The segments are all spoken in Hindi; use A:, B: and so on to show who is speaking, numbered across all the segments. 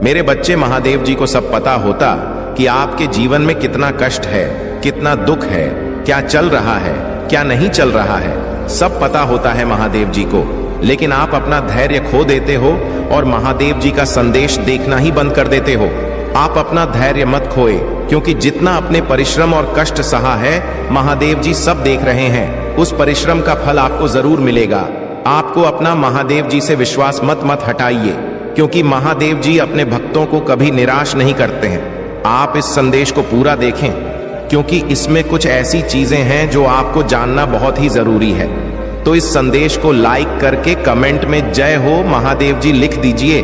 A: मेरे बच्चे, महादेव जी को सब पता होता कि आपके जीवन में कितना कष्ट है, कितना दुख है, क्या चल रहा है, क्या नहीं चल रहा है, सब पता होता है महादेव जी को। लेकिन आप अपना धैर्य खो देते हो और महादेव जी का संदेश देखना ही बंद कर देते हो। आप अपना धैर्य मत खोए, क्योंकि जितना अपने परिश्रम और कष्ट सहा है, महादेव जी सब देख रहे हैं। उस परिश्रम का फल आपको जरूर मिलेगा। आपको अपना महादेव जी से विश्वास मत हटाइए, क्योंकि महादेव जी अपने भक्तों को कभी निराश नहीं करते हैं। आप इस संदेश को पूरा देखें, क्योंकि इसमें कुछ ऐसी चीजें हैं जो आपको जानना बहुत ही जरूरी है। तो इस संदेश को लाइक करके कमेंट में जय हो महादेव जी लिख दीजिए।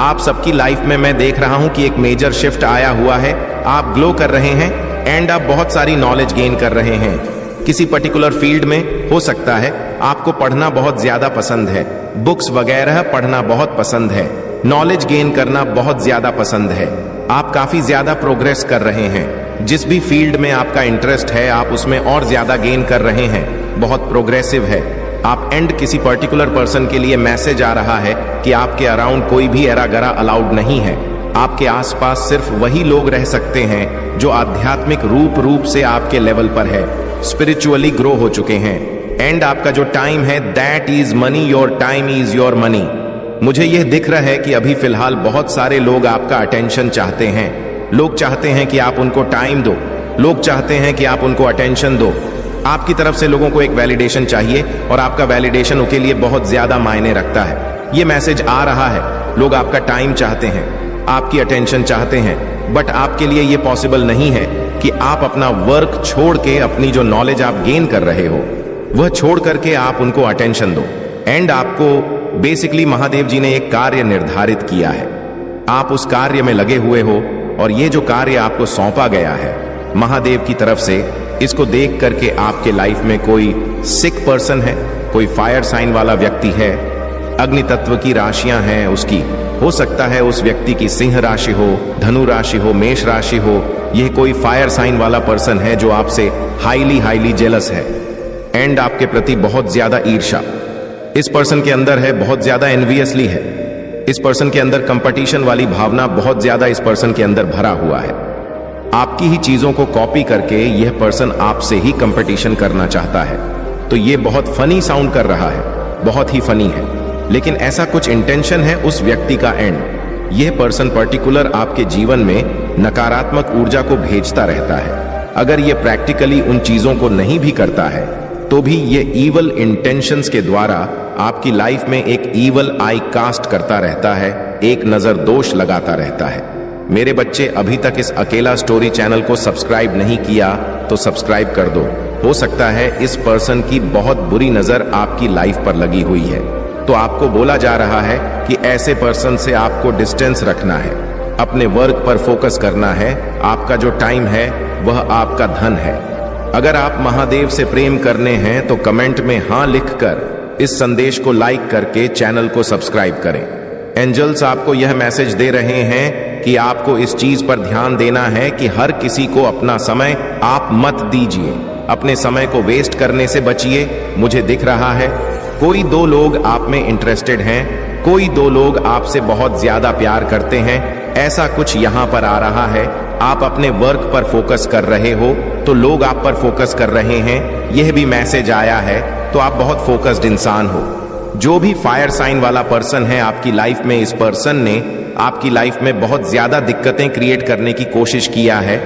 A: आप सबकी लाइफ में मैं देख रहा हूं कि एक मेजर शिफ्ट आया हुआ है। आप ग्लो कर रहे हैं एंड आप बहुत सारी नॉलेज गेन कर रहे हैं। किसी पर्टिकुलर फील्ड में हो सकता है आपको पढ़ना बहुत ज्यादा पसंद है, बुक्स वगैरह पढ़ना बहुत पसंद है, नॉलेज गेन करना बहुत ज्यादा पसंद है। आप काफी ज्यादा प्रोग्रेस कर रहे हैं। जिस भी फील्ड में आपका इंटरेस्ट है आप उसमें और ज्यादा गेन कर रहे हैं, बहुत प्रोग्रेसिव है आप। एंड किसी पर्टिकुलर पर्सन के लिए मैसेज आ रहा है कि आपके अराउंड कोई भी एरा गरा अलाउड नहीं है। आपके आसपास सिर्फ वही लोग रह सकते हैं जो आध्यात्मिक रूप से आपके लेवल पर है, स्पिरिचुअली ग्रो हो चुके हैं। एंड आपका जो टाइम है, that is money, your time is your money. मुझे यह दिख रहा है कि अभी फिलहाल बहुत सारे लोग आपका अटेंशन चाहते हैं। लोग चाहते हैं कि आप उनको टाइम दो, लोग चाहते हैं कि आप उनको अटेंशन दो। आपकी तरफ से लोगों को एक वैलिडेशन चाहिए और आपका वैलिडेशन उनके लिए बहुत ज्यादा मायने रखता है। ये मैसेज आ रहा है, लोग आपका टाइम चाहते हैं, आपकी अटेंशन चाहते हैं, बट आपके लिए ये पॉसिबल नहीं है कि आप अपना वर्क छोड़ के, अपनी जो नॉलेज आप गेन कर रहे हो वह छोड़ करके आप उनको अटेंशन दो। एंड आपको बेसिकली महादेव जी ने एक कार्य निर्धारित किया है, आप उस कार्य में लगे हुए हो और ये जो कार्य आपको सौंपा गया है महादेव की तरफ से, इसको देख करके आपके लाइफ में कोई सिक पर्सन है, कोई फायर साइन वाला व्यक्ति है, अग्नि तत्व की राशियां हैं उसकी, हो सकता है उस व्यक्ति की सिंह राशि हो, धनु राशि हो, मेष राशि हो। यह कोई फायर साइन वाला पर्सन है जो आपसे हाईली जेलस है एंड आपके प्रति बहुत ज्यादा ईर्ष्या इस पर्सन के अंदर है, बहुत ज्यादा एनवियसली है। इस पर्सन के अंदर कंपटीशन वाली भावना बहुत ज्यादा इस पर्सन के अंदर भरा हुआ है। आपकी ही चीजों को कॉपी करके यह पर्सन आपसे ही कंपटीशन करना चाहता है। तो यह बहुत फनी साउंड कर रहा है, बहुत ही फनी है, लेकिन ऐसा कुछ इंटेंशन है उस व्यक्ति का। एंड यह पर्सन पर्टिकुलर आपके जीवन में नकारात्मक ऊर्जा को भेजता रहता है। अगर यह प्रैक्टिकली उन चीजों को नहीं भी करता है तो भी यह ईवल इंटेंशंस के द्वारा आपकी लाइफ में एक ईवल आई कास्ट करता रहता है, एक नजर दोष लगाता रहता है। मेरे बच्चे, अभी तक इस अकेला स्टोरी चैनल को सब्सक्राइब नहीं किया तो सब्सक्राइब कर दो। हो सकता है इस पर्सन की बहुत बुरी नजर आपकी लाइफ पर लगी हुई है, तो आपको बोला जा रहा है कि ऐसे पर्सन से आपको डिस्टेंस रखना है, अपने वर्क पर फोकस करना है। आपका जो टाइम है वह आपका धन है। अगर आप महादेव से प्रेम करने हैं तो कमेंट में हाँ लिखकर इस संदेश को लाइक करके चैनल को सब्सक्राइब करें। एंजल्स आपको यह मैसेज दे रहे हैं कि आपको इस चीज पर ध्यान देना है कि हर किसी को अपना समय आप मत दीजिए, अपने समय को वेस्ट करने से बचिए। मुझे दिख रहा है कोई दो लोग आप में इंटरेस्टेड हैं, कोई दो लोग आपसे बहुत ज्यादा प्यार करते हैं, ऐसा कुछ यहां पर आ रहा है। आप अपने वर्क पर फोकस कर रहे हो तो लोग आप पर फोकस कर रहे हैं, यह भी मैसेज आया है। तो आप बहुत फोकस्ड इंसान हो। जो भी फायर साइन वाला पर्सन है आपकी लाइफ में, इस पर्सन ने आपकी लाइफ में बहुत ज्यादा दिक्कतें क्रिएट करने की कोशिश किया है।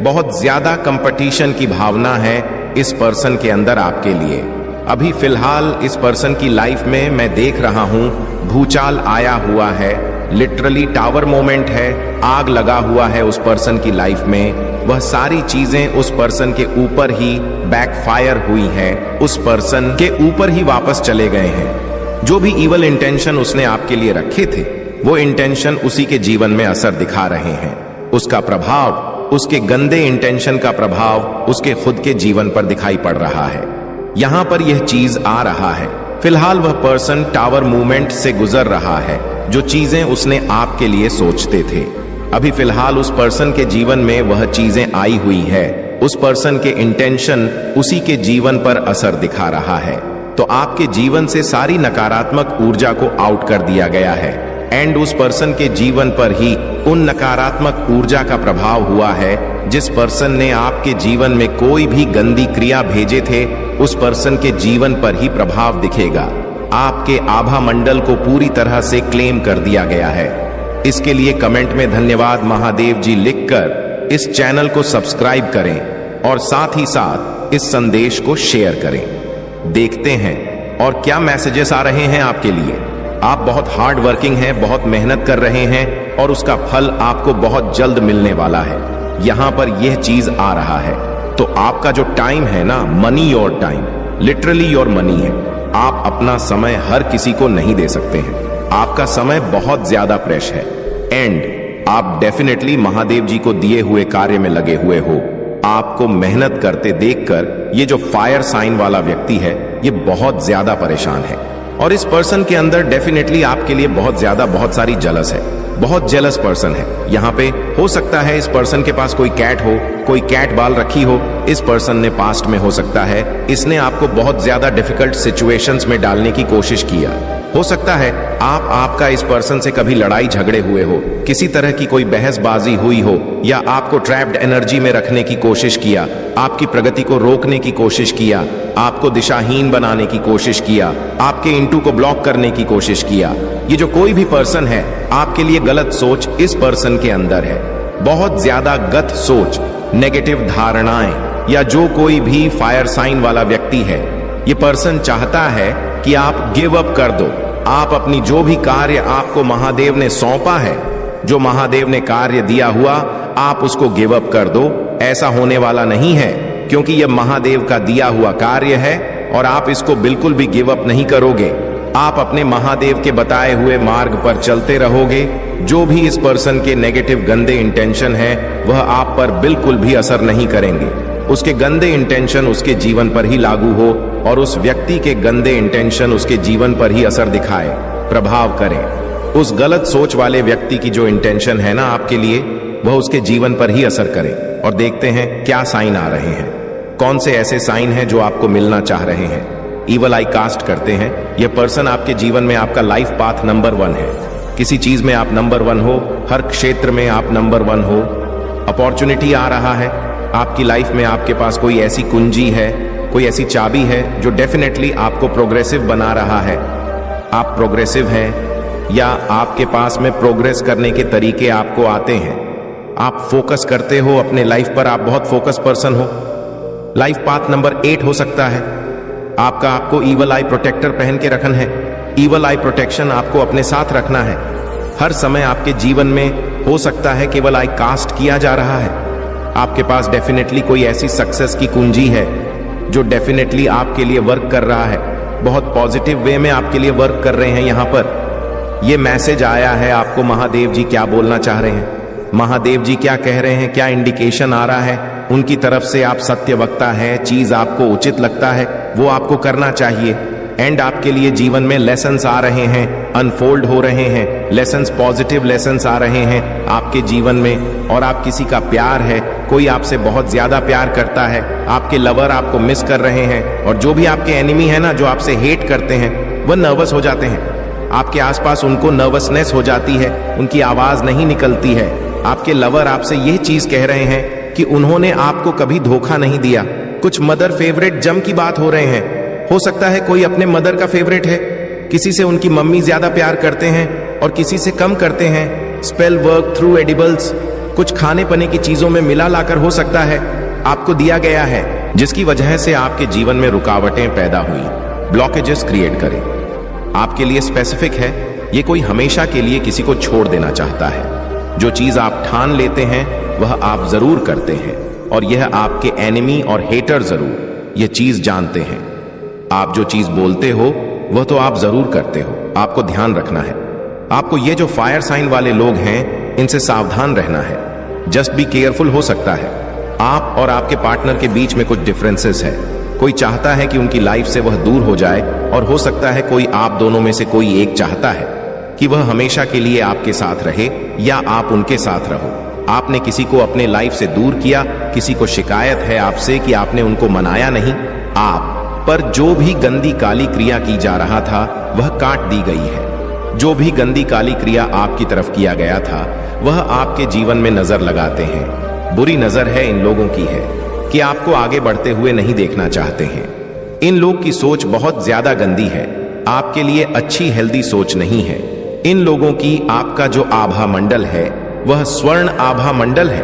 A: बहुत ज्यादा कंपटीशन की भावना है इस पर्सन के अंदर आपके लिए। अभी फिलहाल इस पर्सन की लाइफ में मैं देख रहा हूं भूचाल आया हुआ है, लिटरली टावर मोमेंट है, आग लगा हुआ है उस पर्सन की लाइफ में। वह सारी चीजें उस पर्सन के ऊपर ही बैकफायर हुई है, उस पर्सन के ऊपर ही वापस चले गए हैं। जो भी इवल इंटेंशन उसने आपके लिए रखे थे वो इंटेंशन उसी के जीवन में असर दिखा रहे हैं। उसका प्रभाव, उसके गंदे इंटेंशन का प्रभाव उसके खुद के जीवन पर दिखाई पड़ रहा है। यहां पर यह चीज आ रहा है। फिलहाल वह पर्सन टावर मूवमेंट से गुजर रहा है, जो चीजें उसने आपके लिए सोचते थे। अभी फिलहाल उस पर्सन के जीवन में वह चीजें आई हुई है। उस पर्सन के इंटेंशन उसी के जीवन पर असर दिखा रहा है। तो आपके जीवन से सारी नकारात्मक ऊर्जा को आउट कर दिया गया है। एंड उस पर्सन के जीवन पर ही उन नकारात्मक ऊर्जा का प्रभाव हुआ है जिस पर्सन ने आपके जीवन में कोई भी गंदी क्रिया भेजे थे, उस पर्सन के जीवन पर ही प्रभाव दिखेगा। आपके आभा मंडल को पूरी तरह से क्लेम कर दिया गया है। इसके लिए कमेंट में धन्यवाद महादेव जी लिखकर इस चैनल को सब्सक्राइब करें और साथ ही साथ इस संदेश को शेयर करें। देखते हैं और क्या मैसेजेस आ रहे हैं आपके लिए। आप बहुत हार्ड वर्किंग हैं, बहुत मेहनत कर रहे हैं और उसका फल आपको बहुत जल्द मिलने वाला है। यहां पर यह चीज आ रहा है। तो आपका जो टाइम है ना, money your time, literally your money है। आप अपना समय हर किसी को नहीं दे सकते हैं। आपका समय बहुत ज्यादा प्रेश है एंड आप डेफिनेटली महादेव जी को दिए हुए कार्य में लगे हुए हो। आपको मेहनत करते देखकर ये जो फायर साइन वाला व्यक्ति है, ये बहुत ज्यादा परेशान है और इस पर्सन के अंदर डेफिनेटली आपके लिए बहुत सारी जलस है, बहुत जेलस पर्सन है। यहाँ पे हो सकता है इस पर्सन के पास कोई कैट हो, कोई कैट बाल रखी हो। इस पर्सन ने पास्ट में हो सकता है इसने आपको बहुत ज्यादा डिफिकल्ट सिचुएशंस में डालने की कोशिश किया। हो सकता है आपका इस पर्सन से कभी लड़ाई झगड़े हुए हो, किसी तरह की कोई बहसबाजी हुई हो या आपको ट्रैप्ड एनर्जी में रखने की कोशिश किया, आपकी प्रगति को रोकने की कोशिश किया, आपको दिशाहीन बनाने की कोशिश किया, आपके इंटू को ब्लॉक करने की कोशिश किया। ये जो कोई भी पर्सन है, आपके लिए गलत सोच इस पर्सन के अंदर है। बहुत ज्यादा गलत सोच, नेगेटिव धारणाएं या जो कोई भी फायर साइन वाला व्यक्ति है, ये पर्सन चाहता है कि आप गिव अप कर दो। आप अपनी जो भी कार्य आपको महादेव ने सौंपा है, जो महादेव ने कार्य दिया हुआ, आप उसको गिव अप कर दो। ऐसा होने वाला नहीं है क्योंकि यह महादेव का दिया हुआ कार्य है और आप इसको बिल्कुल भी गिव अप नहीं करोगे। आप अपने महादेव के बताए हुए मार्ग पर चलते रहोगे। जो भी इस पर्सन के नेगेटिव गंदे इंटेंशन है, वह आप पर बिल्कुल भी असर नहीं करेंगे। उसके गंदे इंटेंशन उसके जीवन पर ही लागू हो और उस व्यक्ति के गंदे इंटेंशन उसके जीवन पर ही असर दिखाए, प्रभाव करें। उस गलत सोच वाले व्यक्ति की जो इंटेंशन है ना आपके लिए, वह उसके जीवन पर ही असर करे। और देखते हैं क्या साइन आ रहे हैं, कौन से ऐसे साइन हैं जो आपको मिलना चाह रहे हैं। ईवल आई कास्ट करते हैं। यह पर्सन आपके जीवन में आपका लाइफ पाथ नंबर 1 है। किसी चीज में आप नंबर 1 हो, हर क्षेत्र में आप नंबर 1 हो। अपॉर्चुनिटी आ रहा है आपकी लाइफ में। आपके पास कोई ऐसी कुंजी है, कोई ऐसी चाबी है जो डेफिनेटली आपको प्रोग्रेसिव बना रहा है। आप प्रोग्रेसिव हैं या आपके पास में प्रोग्रेस करने के तरीके आपको आते हैं। आप फोकस करते हो अपने लाइफ पर, आप बहुत फोकस पर्सन हो। लाइफ पाथ नंबर 8 हो सकता है आपका। आपको ईवल आई प्रोटेक्टर पहन के रखना है। ईवल आई प्रोटेक्शन आपको अपने साथ रखना है हर समय। आपके जीवन में हो सकता है केवल आई कास्ट किया जा रहा है। आपके पास डेफिनेटली कोई ऐसी सक्सेस की कुंजी है जो डेफिनेटली आपके लिए वर्क कर रहा है, बहुत पॉजिटिव वे में आपके लिए वर्क कर रहे हैं। यहां पर यह मैसेज आया है आपको। महादेव जी क्या बोलना चाह रहे हैं, महादेव जी क्या कह रहे हैं, क्या इंडिकेशन आ रहा है उनकी तरफ से। आप सत्य वक्ता है, चीज आपको उचित लगता है वो आपको करना चाहिए। एंड आपके लिए जीवन में लेसन्स आ रहे हैं, अनफोल्ड हो रहे हैं लेसन्स, पॉजिटिव लेसन्स आ रहे हैं आपके जीवन में। और आप किसी का प्यार है, कोई आपसे बहुत ज्यादा प्यार करता है, आपके लवर आपको मिस कर रहे हैं। और जो भी आपके एनिमी है ना, जो आपसे हेट करते हैं, वह नर्वस हो जाते हैं। आपके आसपास उनको नर्वसनेस हो जाती है, उनकी आवाज नहीं निकलती है। आपके लवर आपसे यह चीज कह रहे हैं कि उन्होंने आपको कभी धोखा नहीं दिया। कुछ मदर फेवरेट जम की बात हो रहे हैं। हो सकता है कोई अपने मदर का फेवरेट है, किसी से उनकी मम्मी ज्यादा प्यार करते हैं और किसी से कम करते हैं। स्पेल वर्क थ्रू एडिबल्स, कुछ खाने पीने की चीजों में मिला लाकर हो सकता है आपको दिया गया है, जिसकी वजह से आपके जीवन में रुकावटें पैदा हुई, ब्लॉकेजेस क्रिएट करें। आपके लिए स्पेसिफिक है, ये कोई हमेशा के लिए किसी को छोड़ देना चाहता है। जो चीज आप ठान लेते हैं वह आप जरूर करते हैं और यह आपके एनिमी और हेटर जरूर यह चीज जानते हैं। आप जो चीज बोलते हो वह तो आप जरूर करते हो। आपको ध्यान रखना है। आपको ये जो फायर साइन वाले लोग हैं इनसे सावधान रहना है। Just be careful. हो सकता है आप और आपके पार्टनर के बीच में कुछ डिफरेंसेस है। कोई चाहता है कि उनकी लाइफ से वह दूर हो जाए और हो सकता है कोई आप दोनों में से कोई एक चाहता है कि वह हमेशा के लिए आपके साथ रहे या आप उनके साथ रहो। आपने किसी को अपने लाइफ से दूर किया, किसी को शिकायत है आपसे कि आपने उनको मनाया नहीं। आप पर जो भी गंदी काली क्रिया की जा रहा था वह काट दी गई है। जो भी गंदी काली क्रिया आपकी तरफ किया गया था वह आपके जीवन में नजर लगाते हैं। बुरी नजर है इन लोगों की है कि आपको आगे बढ़ते हुए नहीं देखना चाहते हैं। इन लोग की सोच बहुत ज्यादा गंदी है, आपके लिए अच्छी हेल्दी सोच नहीं है। इन लोगों की आपका जो आभा मंडल है वह स्वर्ण आभा मंडल है।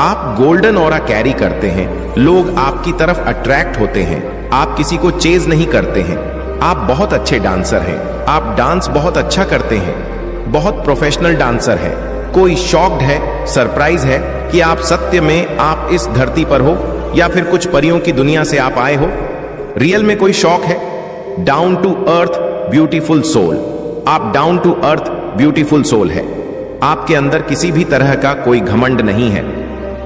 A: आप गोल्डन ऑरा कैरी करते हैं, लोग आपकी तरफ अट्रैक्ट होते हैं, आप किसी को चेज नहीं करते हैं। आप बहुत अच्छे डांसर हैं, आप डांस बहुत अच्छा करते हैं, बहुत प्रोफेशनल डांसर हैं। कोई शॉक्ड है, सरप्राइज है कि आप सत्य में आप इस धरती पर हो या फिर कुछ परियों की दुनिया से आप आए हो। रियल में कोई शौक है। Down to earth beautiful soul, आप down to earth beautiful soul है। आपके अंदर किसी भी तरह का कोई घमंड नहीं है।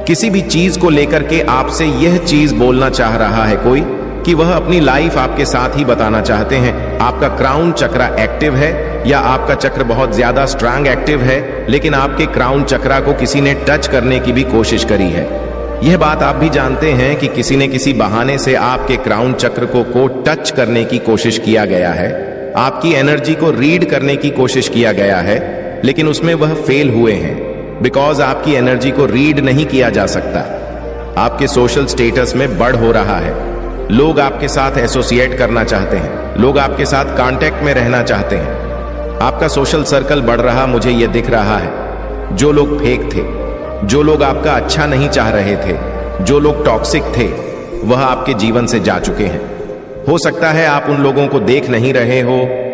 A: किसी भी चीज को लेकर के आपसे यह चीज बोलना चाह रहा है कोई कि वह अपनी लाइफ आपके साथ ही बताना चाहते हैं। आपका क्राउन चक्रा एक्टिव है या आपका चक्र बहुत ज्यादा स्ट्रांग एक्टिव है, लेकिन आपके क्राउन चक्रा को किसी ने टच करने की भी कोशिश करी है। यह बात आप भी जानते हैं कि किसी ने किसी बहाने से आपके क्राउन चक्र को टच करने की कोशिश किया गया है। आपकी एनर्जी को रीड करने की कोशिश किया गया है, लेकिन उसमें वह फेल हुए हैं। बिकॉज आपकी एनर्जी को रीड नहीं किया जा सकता। आपके सोशल स्टेटस में बढ़ हो रहा है। लोग आपके साथ एसोसिएट करना चाहते हैं, लोग आपके साथ कांटेक्ट में रहना चाहते हैं। आपका सोशल सर्कल बढ़ रहा मुझे यह दिख रहा है। जो लोग फेक थे, जो लोग आपका अच्छा नहीं चाह रहे थे, जो लोग टॉक्सिक थे, वह आपके जीवन से जा चुके हैं। हो सकता है आप उन लोगों को देख नहीं रहे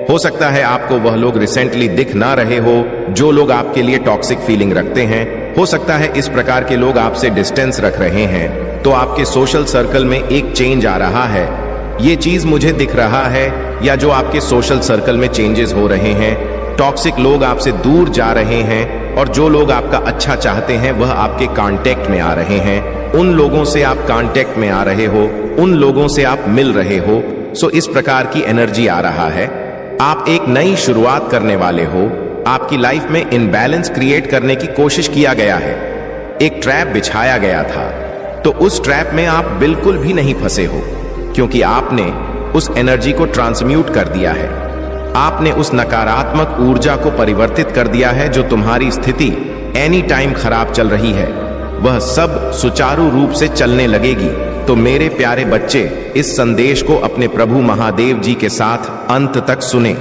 A: हो सकता है आपको वह लोग रिसेंटली दिख ना रहे हो जो लोग आपके लिए टॉक्सिक फीलिंग रखते हैं। हो सकता है इस प्रकार के लोग आपसे डिस्टेंस रख रहे हैं। तो आपके सोशल सर्कल में एक चेंज आ रहा है, ये चीज मुझे दिख रहा है। या जो आपके सोशल सर्कल में चेंजेस हो रहे हैं, टॉक्सिक लोग आपसे दूर जा रहे हैं और जो लोग आपका अच्छा चाहते हैं वह आपके कांटेक्ट में आ रहे हैं। उन लोगों से आप कांटेक्ट में आ रहे हो, उन लोगों से आप मिल रहे हो। सो इस प्रकार की एनर्जी आ रहा है। आप एक नई शुरुआत करने वाले हो। आपकी लाइफ में इनबैलेंस क्रिएट करने की कोशिश किया गया है, एक ट्रैप बिछाया गया था। तो उस ट्रैप में आप बिल्कुल भी नहीं फंसे हो, क्योंकि आपने उस एनर्जी को ट्रांसम्यूट कर दिया है। आपने उस नकारात्मक ऊर्जा को परिवर्तित कर दिया है। जो तुम्हारी स्थिति एनी टाइम खराब चल रही है वह सब सुचारू रूप से चलने लगेगी। तो मेरे प्यारे बच्चे, इस संदेश को अपने प्रभु महादेव जी के साथ अंत तक सुने।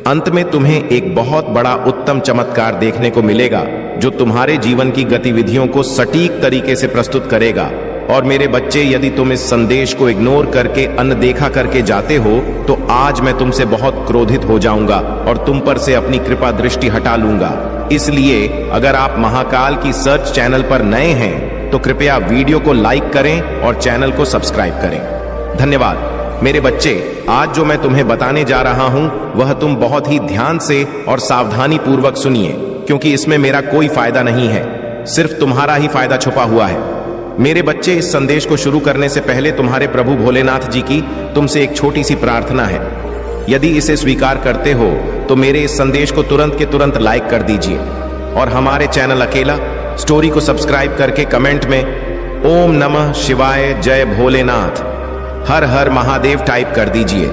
A: अंत में तुम्हें एक बहुत बड़ा उत्तम चमत्कार देखने को मिलेगा जो तुम्हारे जीवन की गतिविधियों को सटीक तरीके से प्रस्तुत करेगा। और मेरे बच्चे, यदि तुम इस संदेश को इग्नोर करके अनदेखा करके जाते हो तो आज मैं तुमसे बहुत क्रोधित हो जाऊंगा और तुम पर से अपनी कृपा दृष्टि हटा लूंगा। इसलिए अगर आप महाकाल की सर्च चैनल पर नए हैं तो कृपया वीडियो को लाइक करें और चैनल को सब्सक्राइब करें। धन्यवाद। मेरे बच्चे, आज जो मैं तुम्हें बताने जा रहा हूं वह तुम बहुत ही ध्यान से और सावधानी पूर्वक सुनिए, क्योंकि इसमें मेरा कोई फायदा नहीं है, सिर्फ तुम्हारा ही फायदा छुपा हुआ है। मेरे बच्चे, इस संदेश को शुरू करने से पहले तुम्हारे प्रभु भोलेनाथ जी की तुमसे एक छोटी सी प्रार्थना है। यदि इसे स्वीकार करते हो तो मेरे इस संदेश को तुरंत के तुरंत लाइक कर दीजिए और हमारे चैनल अकेला स्टोरी को सब्सक्राइब करके कमेंट में ओम नमः शिवाय, जय भोलेनाथ, हर हर महादेव टाइप कर दीजिए।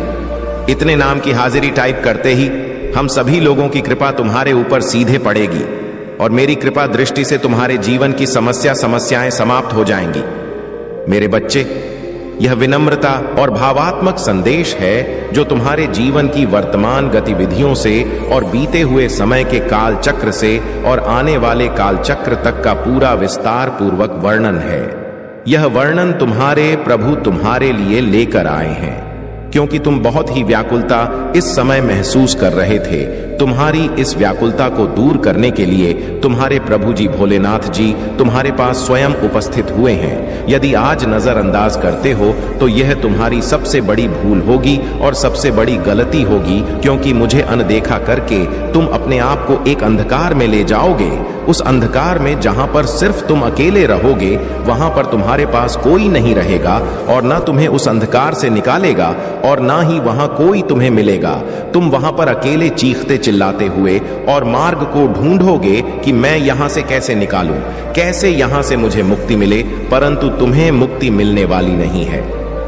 A: इतने नाम की हाजिरी टाइप करते ही हम सभी लोगों की कृपा तुम्हारे ऊपर सीधे पड़ेगी और मेरी कृपा दृष्टि से तुम्हारे जीवन की समस्याएं समाप्त हो जाएंगी। मेरे बच्चे, यह विनम्रता और भावात्मक संदेश है जो तुम्हारे जीवन की वर्तमान गतिविधियों से और बीते हुए समय के काल चक्र से और आने वाले काल चक्र तक का पूरा विस्तार पूर्वक वर्णन है। यह वर्णन तुम्हारे प्रभु तुम्हारे लिए लेकर आए हैं, क्योंकि तुम बहुत ही व्याकुलता इस समय महसूस कर रहे थे। तुम्हारी इस व्याकुलता को दूर करने के लिए तुम्हारे प्रभु जी भोलेनाथ जी तुम्हारे पास स्वयं उपस्थित हुए हैं। यदि आज नजरअंदाज करते हो तो यह तुम्हारी सबसे बड़ी भूल होगी और सबसे बड़ी गलती होगी, क्योंकि मुझे अनदेखा करके तुम अपने आप को एक अंधकार में ले जाओगे। उस अंधकार में जहां पर सिर्फ तुम अकेले रहोगे, वहां पर तुम्हारे पास कोई नहीं रहेगा और ना तुम्हें उस अंधकार से निकालेगा और ना ही वहां कोई तुम्हें मिलेगा। तुम वहां पर अकेले चीखते चिल्लाते हुए और मार्ग को ढूंढोगे कि मैं यहां से कैसे निकालूं, कैसे यहां से मुझे मुक्ति मिले। परंतु तुम्हें मुक्ति मिलने वाली नहीं है,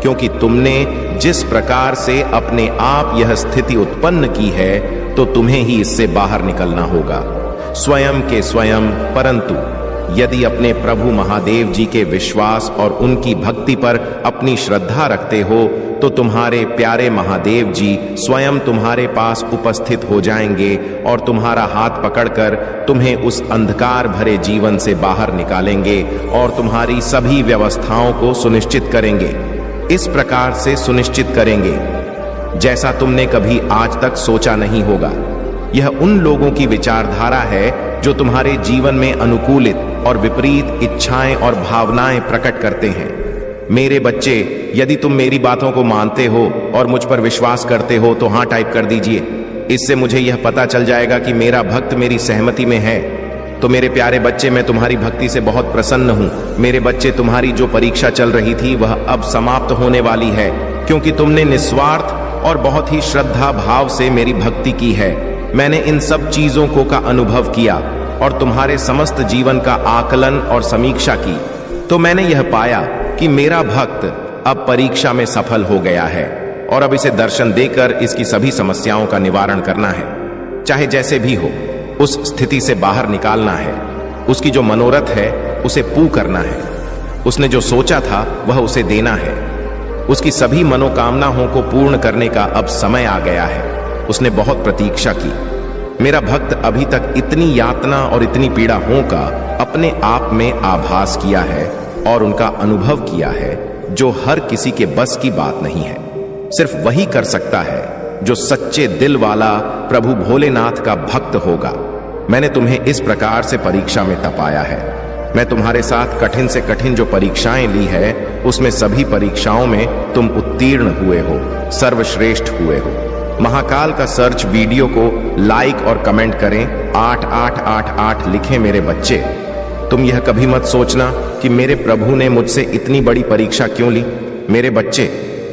A: क्योंकि तुमने जिस प्रकार से अपने आप यह स्थिति उत्पन्न की है तो तुम्हें ही इससे बाहर निकलना होगा, स्वयं के स्वयं। परंतु यदि अपने प्रभु महादेव जी के विश्वास और उनकी भक्ति पर अपनी श्रद्धा रखते हो तो तुम्हारे प्यारे महादेव जी स्वयं तुम्हारे पास उपस्थित हो जाएंगे और तुम्हारा हाथ पकड़कर तुम्हें उस अंधकार भरे जीवन से बाहर निकालेंगे और तुम्हारी सभी व्यवस्थाओं को सुनिश्चित करेंगे। इस प्रकार से सुनिश्चित करेंगे जैसा तुमने कभी आज तक सोचा नहीं होगा। यह उन लोगों की विचारधारा है जो तुम्हारे जीवन में अनुकूलित और विपरीत इच्छाएं और भावनाएं प्रकट करते हैं। मेरे बच्चे, यदि तुम मेरी बातों को मानते हो और मुझ पर विश्वास करते हो तो हाँ टाइप कर दीजिए। इससे मुझे यह पता चल जाएगा कि मेरा भक्त मेरी सहमति में है। तो मेरे प्यारे बच्चे, मैं तुम्हारी भक्ति से बहुत प्रसन्न हूं। मेरे बच्चे, तुम्हारी जो परीक्षा चल रही थी वह अब समाप्त होने वाली है, क्योंकि तुमने निस्वार्थ और बहुत ही श्रद्धा भाव से मेरी भक्ति की है। मैंने इन सब चीजों को का अनुभव किया और तुम्हारे समस्त जीवन का आकलन और समीक्षा की, तो मैंने यह पाया कि मेरा भक्त अब परीक्षा में सफल हो गया है और अब इसे दर्शन देकर इसकी सभी समस्याओं का निवारण करना है। चाहे जैसे भी हो, उस स्थिति से बाहर निकालना है। उसकी जो मनोरथ है उसे पूर्ण करना है। उसने जो सोचा था वह उसे देना है। उसकी सभी मनोकामनाओं को पूर्ण करने का अब समय आ गया है। उसने बहुत प्रतीक्षा की। मेरा भक्त अभी तक इतनी यातना और इतनी पीड़ा का अपने आप में आभास किया है और उनका अनुभव किया है, जो हर किसी के बस की बात नहीं है। सिर्फ वही कर सकता है जो सच्चे दिल वाला प्रभु भोलेनाथ का भक्त होगा। मैंने तुम्हें इस प्रकार से परीक्षा में तपाया है। मैं तुम्हारे साथ कठिन से कठिन जो परीक्षाएं ली है, उसमें सभी परीक्षाओं में तुम उत्तीर्ण हुए हो, सर्वश्रेष्ठ हुए हो। महाकाल का सर्च वीडियो को लाइक और कमेंट करें। 8888 लिखें मेरे बच्चे। तुम यह कभी मत सोचना कि मेरे प्रभु ने मुझसे इतनी बड़ी परीक्षा क्यों ली। मेरे बच्चे,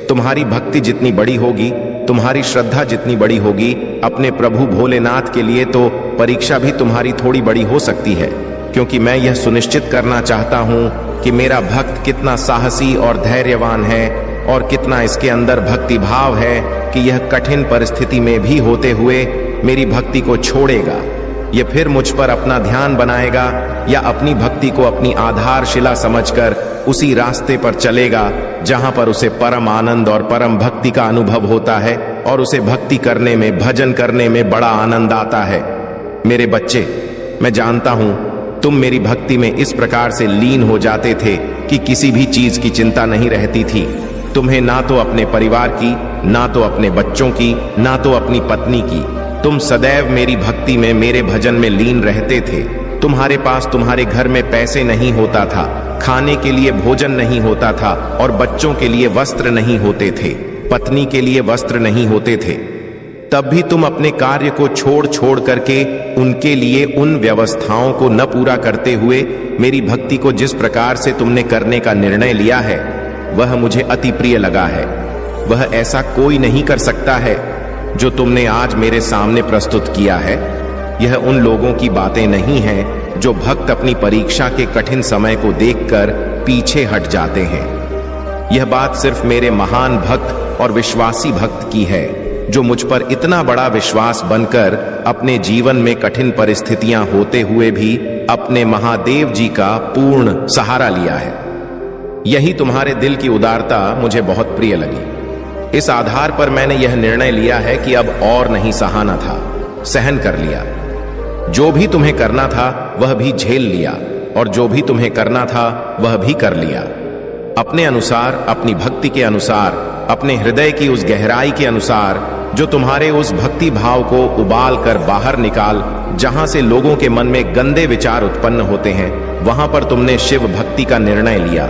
A: तुम्हारी भक्ति जितनी बड़ी होगी, तुम्हारी श्रद्धा जितनी बड़ी होगी अपने प्रभु भोलेनाथ के लिए, तो परीक्षा भी तुम्हारी थोड़ी बड़ी हो सकती है, क्योंकि मैं यह सुनिश्चित करना चाहता हूं कि मेरा भक्त कितना साहसी और धैर्यवान है और कितना इसके अंदर भक्ति भाव है कि यह कठिन परिस्थिति में भी होते हुए मेरी भक्ति को छोड़ेगा। यह फिर मुझ पर अपना ध्यान बनाएगा या अपनी भक्ति को अपनी आधारशिला समझकर उसी रास्ते पर चलेगा जहां पर उसे परम आनंद और परम भक्ति का अनुभव होता है और उसे भक्ति करने में, भजन करने में बड़ा आनंद आता है। मेरे बच्चे, मैं जानता हूं तुम मेरी भक्ति में इस प्रकार से लीन हो जाते थे कि किसी भी चीज की चिंता नहीं रहती थी। तुम्हें ना तो अपने परिवार की, ना तो अपने बच्चों की, ना तो अपनी पत्नी की। तुम सदैव मेरी भक्ति में, मेरे भजन में लीन रहते थे। तुम्हारे पास तुम्हारे घर में पैसे नहीं होता था, खाने के लिए भोजन नहीं होता था और बच्चों के लिए वस्त्र नहीं होते थे, पत्नी के लिए वस्त्र नहीं होते थे। तब भी तुम अपने कार्य को छोड़ छोड़ करके उनके लिए उन व्यवस्थाओं को न पूरा करते हुए मेरी भक्ति को जिस प्रकार से तुमने करने का निर्णय लिया है, वह मुझे अति प्रिय लगा है। वह ऐसा कोई नहीं कर सकता है जो तुमने आज मेरे सामने प्रस्तुत किया है। यह उन लोगों की बातें नहीं हैं जो भक्त अपनी परीक्षा के कठिन समय को देखकर पीछे हट जाते हैं। यह बात सिर्फ मेरे महान भक्त और विश्वासी भक्त की है, जो मुझ पर इतना बड़ा विश्वास बनकर अपने जीवन में कठिन परिस्थितियां होते हुए भी अपने महादेव जी का पूर्ण सहारा लिया है। यही तुम्हारे दिल की उदारता मुझे बहुत प्रिय लगी। इस आधार पर मैंने यह निर्णय लिया है कि अब और नहीं सहाना था, सहन कर लिया। जो भी तुम्हें करना था वह भी झेल लिया और जो भी तुम्हें करना था वह भी कर लिया। अपने अनुसार, अपनी भक्ति के अनुसार, अपने हृदय की उस गहराई के अनुसार जो तुम्हारे उस भक्ति भाव को उबाल कर बाहर निकाल, जहां से लोगों के मन में गंदे विचार उत्पन्न होते हैं, वहां पर तुमने शिव भक्ति का निर्णय लिया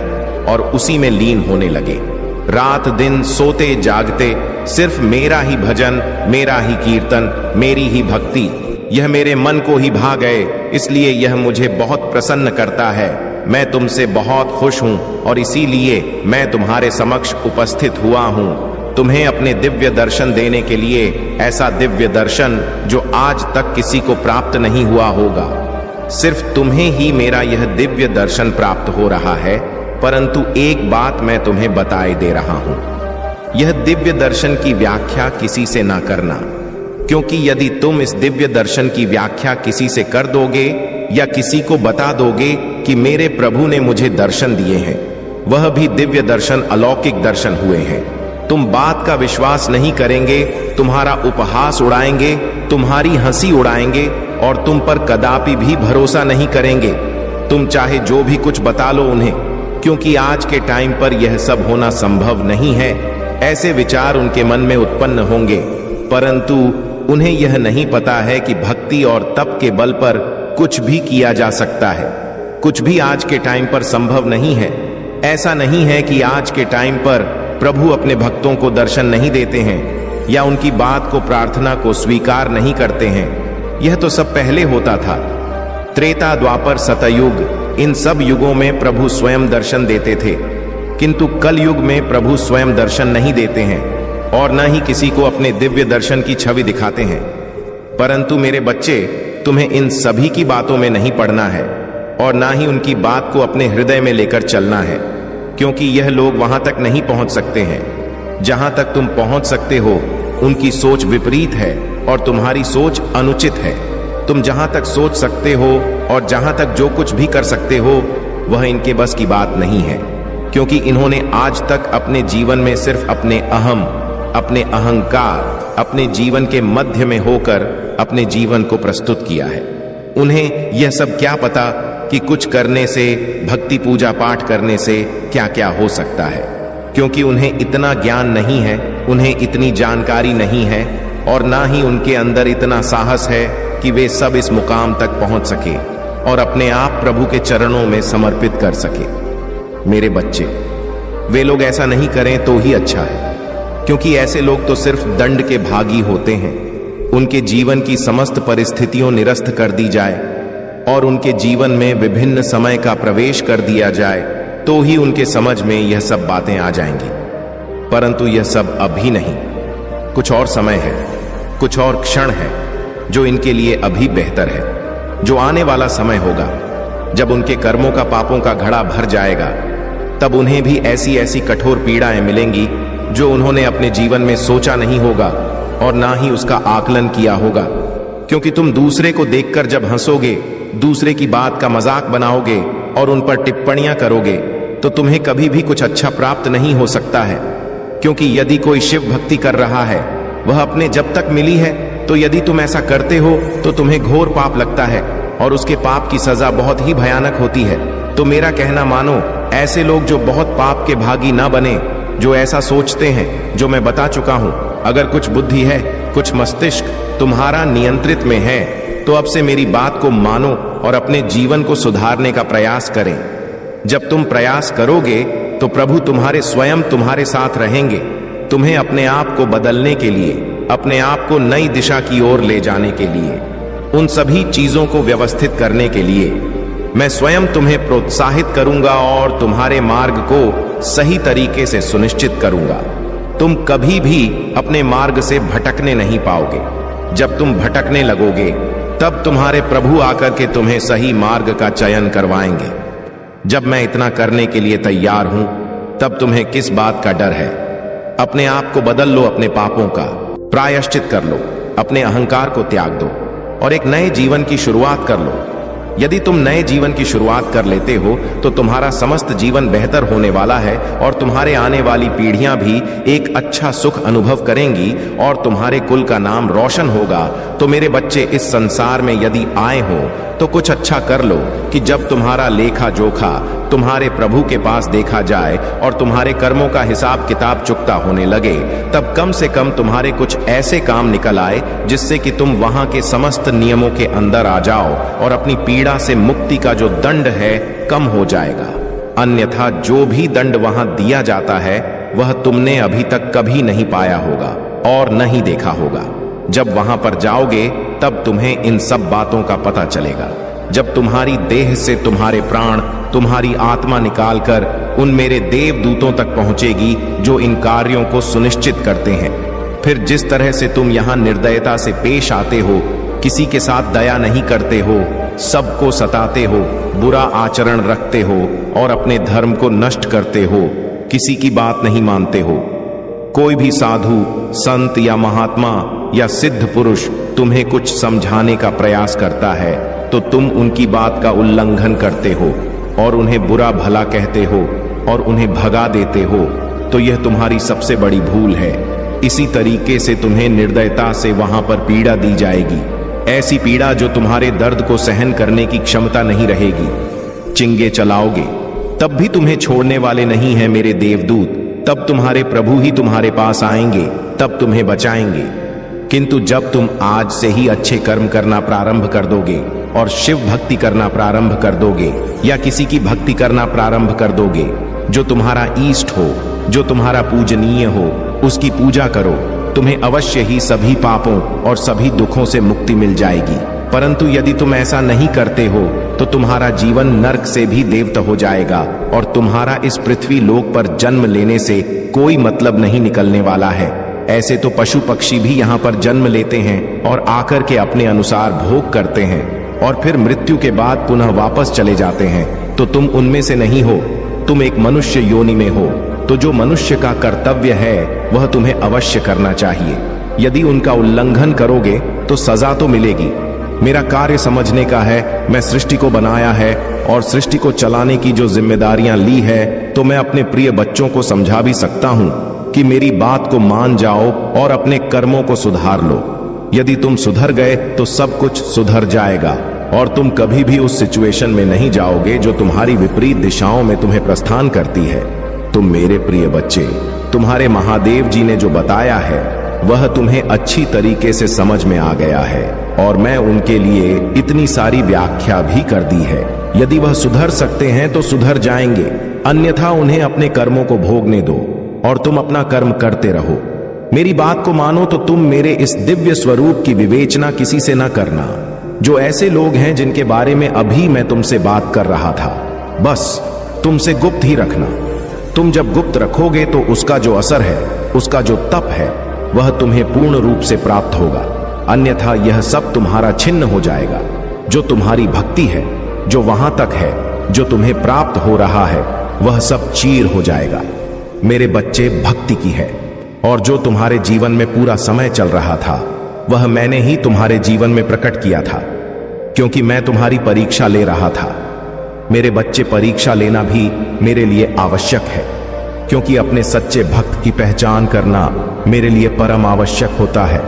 A: और उसी में लीन होने लगे। रात दिन सोते जागते सिर्फ मेरा ही भजन, मेरा ही कीर्तन, मेरी ही भक्ति, यह मेरे मन को ही भा गए। इसलिए यह मुझे बहुत प्रसन्न करता है। मैं तुमसे बहुत खुश हूं और इसीलिए मैं तुम्हारे समक्ष उपस्थित हुआ हूं, तुम्हें अपने दिव्य दर्शन देने के लिए। ऐसा दिव्य दर्शन जो आज तक किसी को प्राप्त नहीं हुआ होगा। सिर्फ तुम्हें ही मेरा यह दिव्य दर्शन प्राप्त हो रहा है। परंतु एक बात मैं तुम्हें बताए दे रहा हूं, यह दिव्य दर्शन की व्याख्या किसी से ना करना, क्योंकि यदि तुम इस दिव्य दर्शन की व्याख्या किसी से कर दोगे या किसी को बता दोगे कि मेरे प्रभु ने मुझे दर्शन दिए हैं, वह भी दिव्य दर्शन अलौकिक दर्शन हुए हैं, तुम बात का विश्वास नहीं करेंगे, तुम्हारा उपहास उड़ाएंगे, तुम्हारी हंसी उड़ाएंगे और तुम पर कदापि भी भरोसा नहीं करेंगे। तुम चाहे जो भी कुछ बता लो उन्हें, क्योंकि आज के टाइम पर यह सब होना संभव नहीं है। ऐसे विचार उनके मन में उत्पन्न होंगे, परंतु उन्हें यह नहीं पता है कि भक्ति और तप के बल पर कुछ भी किया जा सकता है। कुछ भी आज के टाइम पर संभव नहीं है। ऐसा नहीं है कि आज के टाइम पर प्रभु अपने भक्तों को दर्शन नहीं देते हैं या उनकी बात को, प्रार्थना को स्वीकार नहीं करते हैं। यह तो सब पहले होता था। त्रेता, द्वापर, सतयुग, इन सब युगों में प्रभु स्वयं दर्शन देते थे, किंतु कल युग में प्रभु स्वयं दर्शन नहीं देते हैं और न ही किसी को अपने दिव्य दर्शन की छवि दिखाते हैं। परंतु मेरे बच्चे, तुम्हें इन सभी की बातों में नहीं पड़ना है और ना ही उनकी बात को अपने हृदय में लेकर चलना है, क्योंकि यह लोग वहां तक नहीं पहुंच सकते हैं जहां तक तुम पहुंच सकते हो। उनकी सोच विपरीत है और तुम्हारी सोच अनुचित है। तुम जहां तक सोच सकते हो और जहां तक जो कुछ भी कर सकते हो, वह इनके बस की बात नहीं है, क्योंकि इन्होंने आज तक अपने जीवन में सिर्फ अपने अहम, अपने अहंकार, अपने जीवन के मध्य में होकर अपने जीवन को प्रस्तुत किया है। उन्हें यह सब क्या पता कि कुछ करने से, भक्ति पूजा पाठ करने से क्या क्या हो सकता है, क्योंकि उन्हें इतना ज्ञान नहीं है, उन्हें इतनी जानकारी नहीं है और ना ही उनके अंदर इतना साहस है कि वे सब इस मुकाम तक पहुंच सके और अपने आप प्रभु के चरणों में समर्पित कर सके। मेरे बच्चे, वे लोग ऐसा नहीं करें तो ही अच्छा है, क्योंकि ऐसे लोग तो सिर्फ दंड के भागी होते हैं। उनके जीवन की समस्त परिस्थितियों निरस्त कर दी जाए और उनके जीवन में विभिन्न समय का प्रवेश कर दिया जाए तो ही उनके समझ में यह सब बातें आ जाएंगी। परंतु यह सब अभी नहीं, कुछ और समय है, कुछ और क्षण है जो इनके लिए अभी बेहतर है। जो आने वाला समय होगा, जब उनके कर्मों का, पापों का घड़ा भर जाएगा, तब उन्हें भी ऐसी ऐसी कठोर पीड़ाएं मिलेंगी जो उन्होंने अपने जीवन में सोचा नहीं होगा और ना ही उसका आकलन किया होगा। क्योंकि तुम दूसरे को देखकर जब हंसोगे, दूसरे की बात का मजाक बनाओगे और उन पर टिप्पणियां करोगे, तो तुम्हें कभी भी कुछ अच्छा प्राप्त नहीं हो सकता है। क्योंकि यदि कोई शिव भक्ति कर रहा है, वह अपने जब तक मिली है, तो यदि तुम ऐसा करते हो तो तुम्हें घोर पाप लगता है और उसके पाप की सजा बहुत ही भयानक होती है। तो मेरा कहना मानो, ऐसे लोग जो बहुत पाप के भागी ना बने, जो ऐसा सोचते हैं जो मैं बता चुका हूं। अगर कुछ बुद्धि है, कुछ मस्तिष्क तुम्हारा नियंत्रित में है, तो अब से मेरी बात को मानो और अपने जीवन को सुधारने का प्रयास करें। जब तुम प्रयास करोगे तो प्रभु स्वयं तुम्हारे साथ रहेंगे, तुम्हें अपने आप को बदलने के लिए, अपने आप को नई दिशा की ओर ले जाने के लिए, उन सभी चीजों को व्यवस्थित करने के लिए मैं स्वयं तुम्हें प्रोत्साहित करूंगा और तुम्हारे मार्ग को सही तरीके से सुनिश्चित करूंगा। तुम कभी भी अपने मार्ग से भटकने नहीं पाओगे। जब तुम भटकने लगोगे, तब तुम्हारे प्रभु आकर के तुम्हें सही मार्ग का चयन करवाएंगे। जब मैं इतना करने के लिए तैयार हूं, तब तुम्हें किस बात का डर है? अपने आप को बदल लो, अपने पापों का प्रायश्चित कर लो, अपने अहंकार को त्याग दो और एक नए जीवन की शुरुआत कर लो। यदि तुम नए जीवन की शुरुआत कर लेते हो, तो तुम्हारा समस्त जीवन बेहतर होने वाला है और तुम्हारे आने वाली पीढ़ियां भी एक अच्छा सुख अनुभव करेंगी और तुम्हारे कुल का नाम रोशन होगा। तो मेरे बच्चे, इस संसार में यदि आए हो तो कुछ अच्छा कर लो कि जब तुम्हारा लेखा जोखा तुम्हारे प्रभु के पास देखा जाए और तुम्हारे कर्मों का हिसाब किताब चुकता होने लगे, तब कम से कम तुम्हारे कुछ ऐसे काम निकल आए जिससे कि तुम वहां के समस्त नियमों के अंदर आ जाओ और अपनी पीड़ा से मुक्ति का जो दंड है कम हो जाएगा। अन्यथा जो भी दंड वहां दिया जाता है, वह तुमने अभी तक कभी नहीं पाया होगा और नहीं देखा होगा। जब वहां पर जाओगे, तब तुम्हें इन सब बातों का पता चलेगा। जब तुम्हारी देह से तुम्हारे प्राण, तुम्हारी आत्मा निकालकर उन मेरे देवदूतों तक पहुंचेगी जो इन कार्यों को सुनिश्चित करते हैं, फिर जिस तरह से तुम यहां निर्दयता से पेश आते हो, किसी के साथ दया नहीं करते हो, सबको सताते हो, बुरा आचरण रखते हो और अपने धर्म को नष्ट करते हो, किसी की बात नहीं मानते हो, कोई भी साधु, संत या महात्मा या सिद्ध पुरुष तुम्हें कुछ समझाने का प्रयास करता है तो तुम उनकी बात का उल्लंघन करते हो और उन्हें बुरा भला कहते हो और उन्हें भगा देते हो, तो यह तुम्हारी सबसे बड़ी भूल है। इसी तरीके से तुम्हें निर्दयता से वहां पर पीड़ा दी जाएगी, ऐसी पीड़ा जो तुम्हारे दर्द को सहन करने की क्षमता नहीं रहेगी। चिंगे चलाओगे तब भी तुम्हें छोड़ने वाले नहीं हैं मेरे देवदूत। तब तुम्हारे प्रभु ही तुम्हारे पास आएंगे, तब तुम्हें बचाएंगे। किंतु जब तुम आज से ही अच्छे कर्म करना प्रारंभ कर दोगे और शिव भक्ति करना प्रारंभ कर दोगे या किसी की भक्ति करना प्रारंभ कर दोगे जो तुम्हारा ईष्ट हो, जो तुम्हारा पूजनीय हो, उसकी पूजा करो, तुम्हें अवश्य ही सभी पापों और सभी दुखों से मुक्ति मिल जाएगी। परंतु यदि तुम ऐसा नहीं करते हो तो तुम्हारा जीवन नरक से भी देवता हो जाएगा और तुम्हारा इस पृथ्वी लोक पर जन्म लेने से कोई मतलब नहीं निकलने वाला है। ऐसे तो पशु पक्षी भी यहाँ पर जन्म लेते हैं और आकर के अपने अनुसार भोग करते हैं और फिर मृत्यु के बाद पुनः वापस चले जाते हैं, तो तुम उनमें से नहीं हो। तुम एक मनुष्य योनि में हो, तो जो मनुष्य का कर्तव्य है वह तुम्हें अवश्य करना चाहिए। यदि उनका उल्लंघन करोगे तो सजा तो मिलेगी। मेरा कार्य समझने का है, मैं सृष्टि को बनाया है और सृष्टि को चलाने की जो जिम्मेदारियां ली है, तो मैं अपने प्रिय बच्चों को समझा भी सकता हूं कि मेरी बात को मान जाओ और अपने कर्मों को सुधार लो। यदि तुम सुधर गए तो सब कुछ सुधर जाएगा और तुम कभी भी उस सिचुएशन में नहीं जाओगे जो तुम्हारी विपरीत दिशाओं में तुम्हें प्रस्थान करती है। तुम मेरे प्रिय बच्चे, तुम्हारे महादेव जी ने जो बताया है वह तुम्हें अच्छी तरीके से समझ में आ गया है और मैं उनके लिए इतनी सारी व्याख्या भी कर दी है। यदि वह सुधर सकते हैं तो सुधर जाएंगे, अन्यथा उन्हें अपने कर्मों को भोगने दो और तुम अपना कर्म करते रहो। मेरी बात को मानो तो तुम मेरे इस दिव्य स्वरूप की विवेचना किसी से न करना, जो ऐसे लोग हैं जिनके बारे में अभी मैं तुमसे बात कर रहा था। बस तुमसे गुप्त ही रखना। तुम जब गुप्त रखोगे तो उसका जो असर है, उसका जो तप है, वह तुम्हें पूर्ण रूप से प्राप्त होगा, अन्यथा यह सब तुम्हारा छिन्न हो जाएगा। जो तुम्हारी भक्ति है, जो वहां तक है, जो तुम्हें प्राप्त हो रहा है, वह सब चीर हो जाएगा। मेरे बच्चे, भक्ति की है और जो तुम्हारे जीवन में पूरा समय चल रहा था वह मैंने ही तुम्हारे जीवन में प्रकट किया था, क्योंकि मैं तुम्हारी परीक्षा ले रहा था। मेरे बच्चे, परीक्षा लेना भी मेरे लिए आवश्यक है, क्योंकि अपने सच्चे भक्त की पहचान करना मेरे लिए परम आवश्यक होता है।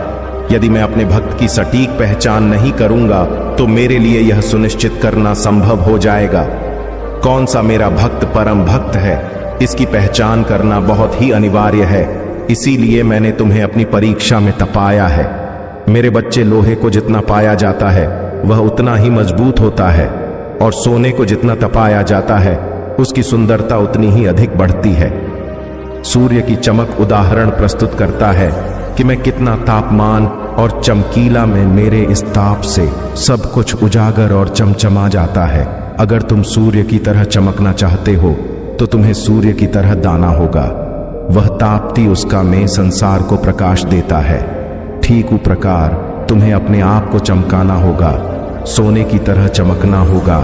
A: यदि मैं अपने भक्त की सटीक पहचान नहीं करूंगा तो मेरे लिए यह सुनिश्चित करना संभव हो जाएगा कौन सा मेरा भक्त परम भक्त है, इसकी पहचान करना बहुत ही अनिवार्य है। इसीलिए मैंने तुम्हें अपनी परीक्षा में तपाया है। मेरे बच्चे, लोहे को जितना पाया जाता है वह उतना ही मजबूत होता है और सोने को जितना तपाया जाता है उसकी सुंदरता उतनी ही अधिक बढ़ती है। सूर्य की चमक उदाहरण प्रस्तुत करता है कि मैं कितना तापमान और चमकीला में मेरे इस ताप से सब कुछ उजागर और चमचमा जाता है। अगर तुम सूर्य की तरह चमकना चाहते हो तो तुम्हें सूर्य की तरह दाना होगा। वह ताप्ती उसका में संसार को प्रकाश देता है। ठीक उस प्रकार तुम्हें अपने आप को चमकाना होगा, सोने की तरह चमकना होगा,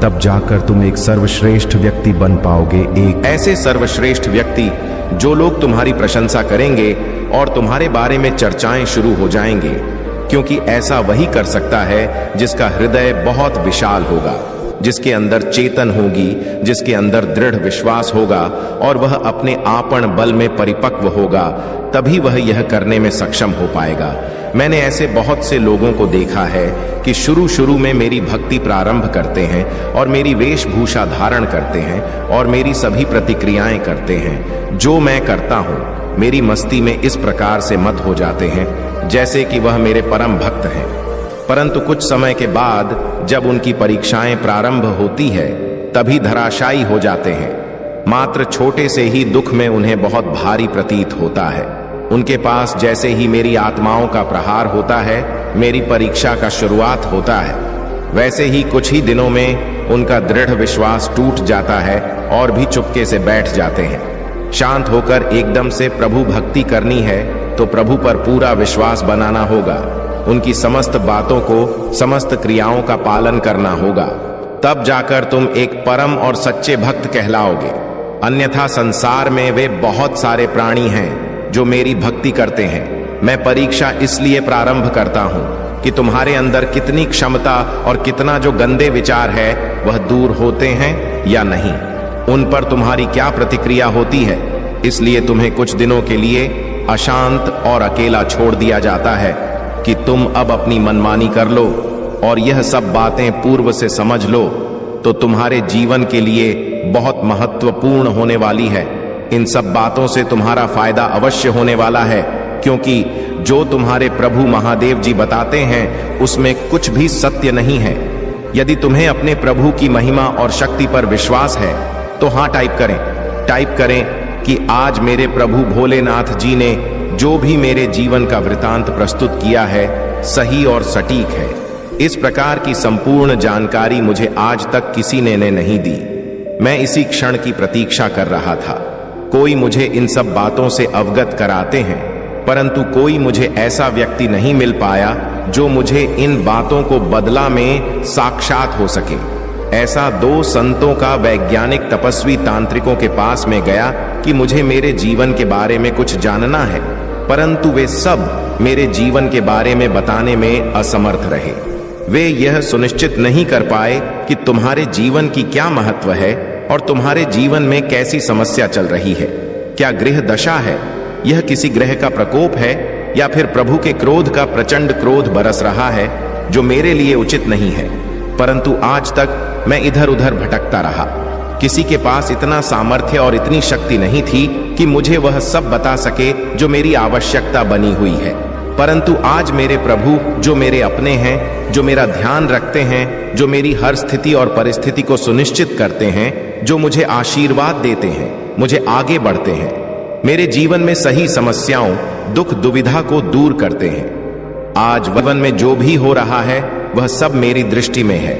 A: तब जाकर तुम एक सर्वश्रेष्ठ व्यक्ति बन पाओगे। एक ऐसे सर्वश्रेष्ठ व्यक्ति जो लोग तुम्हारी प्रशंसा करेंगे और तुम्हारे बारे में चर्चाएं शुरू हो जाएंगे, क्योंकि ऐसा वही कर सकता है जिसका हृदय बहुत विशाल होगा, जिसके अंदर चेतन होगी, जिसके अंदर दृढ़ विश्वास होगा और वह अपने आपन बल में परिपक्व होगा, तभी वह यह करने में सक्षम हो पाएगा। मैंने ऐसे बहुत से लोगों को देखा है कि शुरू में मेरी भक्ति प्रारंभ करते हैं और मेरी वेशभूषा धारण करते हैं और मेरी सभी प्रतिक्रियाएं करते हैं। जो मैं करता हूं, मेरी मस्ती में इस प्रकार से मत हो जाते हैं जैसे कि वह मेरे परम भक्त हैं। परंतु कुछ समय के बाद जब उनकी परीक्षाएं प्रारंभ होती है तभी धराशायी हो जाते हैं। मात्र छोटे से ही दुख में उन्हें बहुत भारी प्रतीत होता है। उनके पास जैसे ही मेरी आत्माओं का प्रहार होता है, मेरी परीक्षा का शुरुआत होता है, वैसे ही कुछ ही दिनों में उनका दृढ़ विश्वास टूट जाता है और भी चुपके से बैठ जाते हैं। शांत होकर एकदम से प्रभु भक्ति करनी है तो प्रभु पर पूरा विश्वास बनाना होगा, उनकी समस्त बातों को, समस्त क्रियाओं का पालन करना होगा, तब जाकर तुम एक परम और सच्चे भक्त कहलाओगे। अन्यथा संसार में वे बहुत सारे प्राणी हैं जो मेरी भक्ति करते हैं। मैं परीक्षा इसलिए प्रारंभ करता हूं कि तुम्हारे अंदर कितनी क्षमता और कितना जो गंदे विचार है वह दूर होते हैं या नहीं, उन पर तुम्हारी क्या प्रतिक्रिया होती है। इसलिए तुम्हें कुछ दिनों के लिए अशांत और अकेला छोड़ दिया जाता है कि तुम अब अपनी मनमानी कर लो और यह सब बातें पूर्व से समझ लो तो तुम्हारे जीवन के लिए बहुत महत्वपूर्ण होने वाली है। इन सब बातों से तुम्हारा फायदा अवश्य होने वाला है, क्योंकि जो तुम्हारे प्रभु महादेव जी बताते हैं उसमें कुछ भी सत्य नहीं है। यदि तुम्हें अपने प्रभु की महिमा और शक्ति पर विश्वास है तो हाँ टाइप करें कि आज मेरे प्रभु भोलेनाथ जी ने जो भी मेरे जीवन का वृतांत प्रस्तुत किया है सही और सटीक है। इस प्रकार की संपूर्ण जानकारी मुझे आज तक किसी ने नहीं दी। मैं इसी क्षण की प्रतीक्षा कर रहा था। कोई मुझे इन सब बातों से अवगत कराते हैं, परंतु कोई मुझे ऐसा व्यक्ति नहीं मिल पाया जो मुझे इन बातों को बदला में साक्षात हो सके। ऐसा 2 संतों का वैज्ञानिक तपस्वी तांत्रिकों के पास में गया कि मुझे मेरे जीवन के बारे में कुछ जानना है, परंतु वे सब मेरे जीवन के बारे में बताने में असमर्थ रहे। वे यह सुनिश्चित नहीं कर पाए कि तुम्हारे जीवन की क्या महत्व है और तुम्हारे जीवन में कैसी समस्या चल रही है। क्या गृह दशा है, यह किसी ग्रह का प्रकोप है, या फिर प्रभु के क्रोध का प्रचंड क्रोध बरस रहा है जो मेरे लिए उचित नहीं है। परंतु आज तक मैं इधर उधर भटकता रहा। किसी के पास इतना सामर्थ्य और इतनी शक्ति नहीं थी कि मुझे वह सब बता सके जो मेरी आवश्यकता बनी हुई है। परंतु आज मेरे प्रभु जो मेरे अपने हैं, जो मेरा ध्यान रखते हैं, जो मेरी हर स्थिति और परिस्थिति को सुनिश्चित करते हैं, जो मुझे आशीर्वाद देते हैं, मुझे आगे बढ़ते हैं, मेरे जीवन में सही समस्याओं, दुख दुविधा को दूर करते हैं। आज जीवन में जो भी हो रहा है वह सब मेरी दृष्टि में है।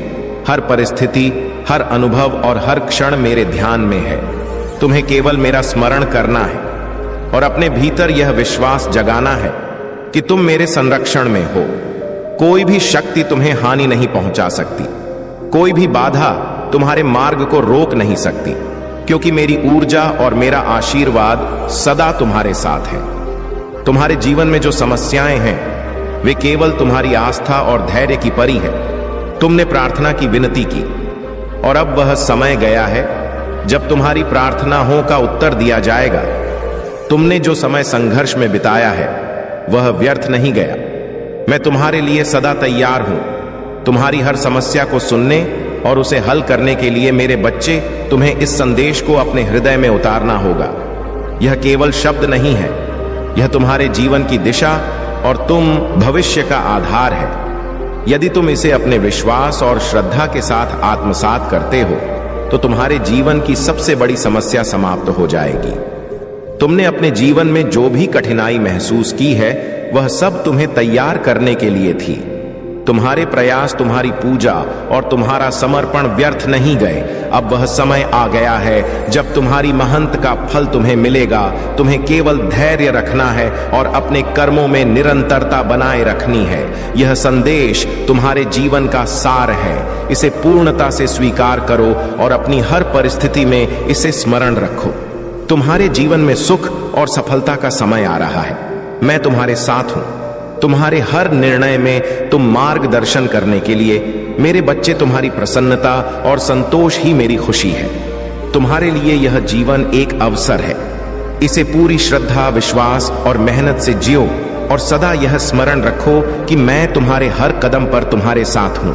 A: हर परिस्थिति, हर अनुभव और हर क्षण मेरे ध्यान में है। तुम्हें केवल मेरा स्मरण करना है और अपने भीतर यह विश्वास जगाना है कि तुम मेरे संरक्षण में हो। कोई भी शक्ति तुम्हें हानि नहीं पहुंचा सकती, कोई भी बाधा तुम्हारे मार्ग को रोक नहीं सकती, क्योंकि मेरी ऊर्जा और मेरा आशीर्वाद सदा तुम्हारे साथ है। तुम्हारे जीवन में जो समस्याएं हैं वे केवल तुम्हारी आस्था और धैर्य की परी है। तुमने प्रार्थना की विनती की और अब वह समय गया है जब तुम्हारी प्रार्थनाओं का उत्तर दिया जाएगा। तुमने जो समय संघर्ष में बिताया है वह व्यर्थ नहीं गया। मैं तुम्हारे लिए सदा तैयार हूं। तुम्हारी हर समस्या को सुनने और उसे हल करने के लिए मेरे बच्चे, तुम्हें इस संदेश को अपने हृदय में उतारना होगा। यह केवल शब्द नहीं है, यह तुम्हारे जीवन की दिशा और तुम भविष्य का आधार है। यदि तुम इसे अपने विश्वास और श्रद्धा के साथ आत्मसात करते हो तो तुम्हारे जीवन की सबसे बड़ी समस्या समाप्त हो जाएगी। तुमने अपने जीवन में जो भी कठिनाई महसूस की है वह सब तुम्हें तैयार करने के लिए थी। तुम्हारे प्रयास, तुम्हारी पूजा और तुम्हारा समर्पण व्यर्थ नहीं गए। अब वह समय आ गया है जब तुम्हारी मेहनत का फल तुम्हें मिलेगा। तुम्हें केवल धैर्य रखना है और अपने कर्मों में निरंतरता बनाए रखनी है। यह संदेश तुम्हारे जीवन का सार है। इसे पूर्णता से स्वीकार करो और अपनी हर परिस्थिति में इसे स्मरण रखो। तुम्हारे जीवन में सुख और सफलता का समय आ रहा है। मैं तुम्हारे साथ हूं। तुम्हारे हर निर्णय में तुम मार्गदर्शन करने के लिए। मेरे बच्चे, तुम्हारी प्रसन्नता और संतोष ही मेरी खुशी है। तुम्हारे लिए यह जीवन एक अवसर है। इसे पूरी श्रद्धा, विश्वास और मेहनत से जियो और सदा यह स्मरण रखो कि मैं तुम्हारे हर कदम पर तुम्हारे साथ हूं।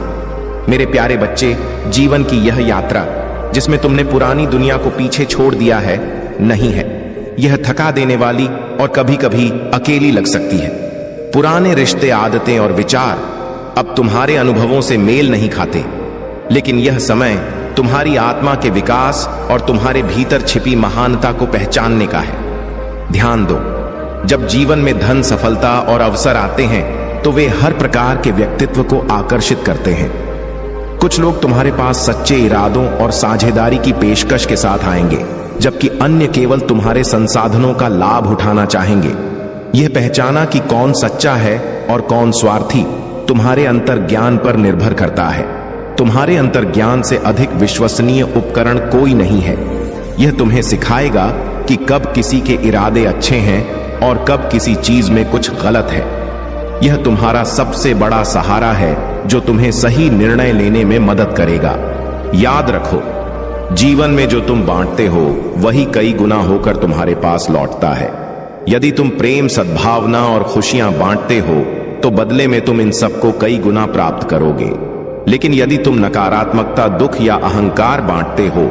A: मेरे प्यारे बच्चे, जीवन की यह यात्रा जिसमें तुमने पुरानी दुनिया को पीछे छोड़ दिया है नहीं है। यह थका देने वाली और कभी कभी अकेली लग सकती है। पुराने रिश्ते, आदतें और विचार अब तुम्हारे अनुभवों से मेल नहीं खाते, लेकिन यह समय तुम्हारी आत्मा के विकास और तुम्हारे भीतर छिपी महानता को पहचानने का है। ध्यान दो, जब जीवन में धन, सफलता और अवसर आते हैं तो वे हर प्रकार के व्यक्तित्व को आकर्षित करते हैं। कुछ लोग तुम्हारे पास सच्चे इरादों और साझेदारी की पेशकश के साथ आएंगे, जबकि अन्य केवल तुम्हारे संसाधनों का लाभ उठाना चाहेंगे। यह पहचाना कि कौन सच्चा है और कौन स्वार्थी तुम्हारे अंतर्ज्ञान पर निर्भर करता है। तुम्हारे अंतर्ज्ञान से अधिक विश्वसनीय उपकरण कोई नहीं है। यह तुम्हें सिखाएगा कि कब किसी के इरादे अच्छे हैं और कब किसी चीज में कुछ गलत है। यह तुम्हारा सबसे बड़ा सहारा है जो तुम्हें सही निर्णय लेने में मदद करेगा। याद रखो, जीवन में जो तुम बांटते हो वही कई गुना होकर तुम्हारे पास लौटता है। यदि तुम प्रेम, सद्भावना और खुशियां बांटते हो तो बदले में तुम इन सबको कई गुना प्राप्त करोगे। लेकिन यदि तुम नकारात्मकता, दुख या अहंकार बांटते हो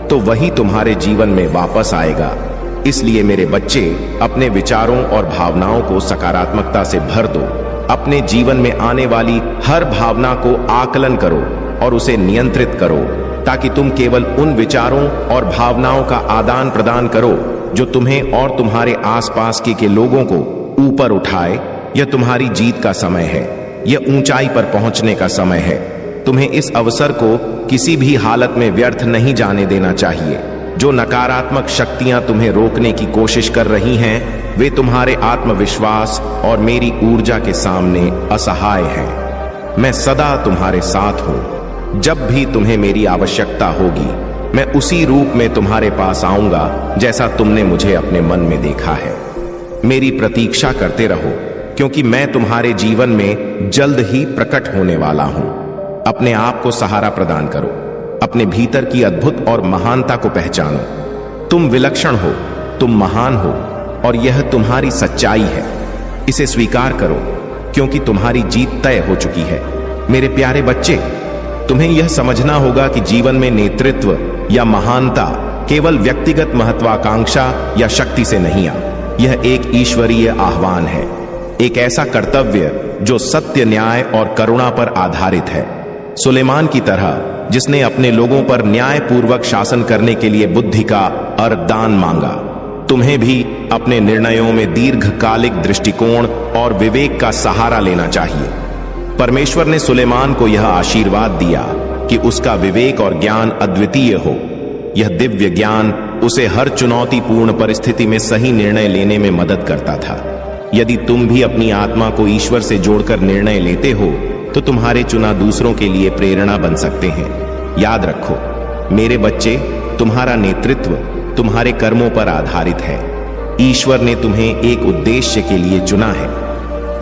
A: तो वही तुम्हारे जीवन में वापस आएगा। इसलिए मेरे बच्चे, अपने विचारों और भावनाओं को सकारात्मकता से भर दो। अपने जीवन में आने वाली हर भावना को आकलन करो और उसे नियंत्रित करो, ताकि तुम केवल उन विचारों और भावनाओं का आदान प्रदान करो जो तुम्हें और तुम्हारे आसपास के लोगों को ऊपर उठाए। यह तुम्हारी जीत का समय है, यह ऊंचाई पर पहुंचने का समय है। तुम्हें इस अवसर को किसी भी हालत में व्यर्थ नहीं जाने देना चाहिए। जो नकारात्मक शक्तियां तुम्हें रोकने की कोशिश कर रही हैं, वे तुम्हारे आत्मविश्वास और मेरी ऊर्जा के सामने असहाय हैं। मैं सदा तुम्हारे साथ हूं। जब भी तुम्हें मेरी आवश्यकता होगी, मैं उसी रूप में तुम्हारे पास आऊंगा जैसा तुमने मुझे अपने मन में देखा है। मेरी प्रतीक्षा करते रहो, क्योंकि मैं तुम्हारे जीवन में जल्द ही प्रकट होने वाला हूं। अपने आप को सहारा प्रदान करो, अपने भीतर की अद्भुत और महानता को पहचानो। तुम विलक्षण हो, तुम महान हो और यह तुम्हारी सच्चाई है। इसे स्वीकार करो, क्योंकि तुम्हारी जीत तय हो चुकी है। मेरे प्यारे बच्चे, तुम्हें यह समझना होगा कि जीवन में नेतृत्व या महानता केवल व्यक्तिगत महत्वाकांक्षा या शक्ति से नहीं आ। यह एक ईश्वरीय आह्वान है, एक ऐसा कर्तव्य जो सत्य, न्याय और करुणा पर आधारित है। सुलेमान की तरह, जिसने अपने लोगों पर न्यायपूर्वक शासन करने के लिए बुद्धि का वरदान मांगा, तुम्हें भी अपने निर्णयों में दीर्घकालिक दृष्टिकोण और विवेक का सहारा लेना चाहिए। परमेश्वर ने सुलेमान को यह आशीर्वाद दिया कि उसका विवेक और ज्ञान अद्वितीय हो। यह दिव्य ज्ञान उसे हर चुनौतीपूर्ण परिस्थिति में सही निर्णय लेने में मदद करता था। यदि तुम भी अपनी आत्मा को ईश्वर से जोड़कर निर्णय लेते हो तो तुम्हारे चुना दूसरों के लिए प्रेरणा बन सकते हैं। याद रखो मेरे बच्चे, तुम्हारा नेतृत्व तुम्हारे कर्मों पर आधारित है। ईश्वर ने तुम्हें एक उद्देश्य के लिए चुना है।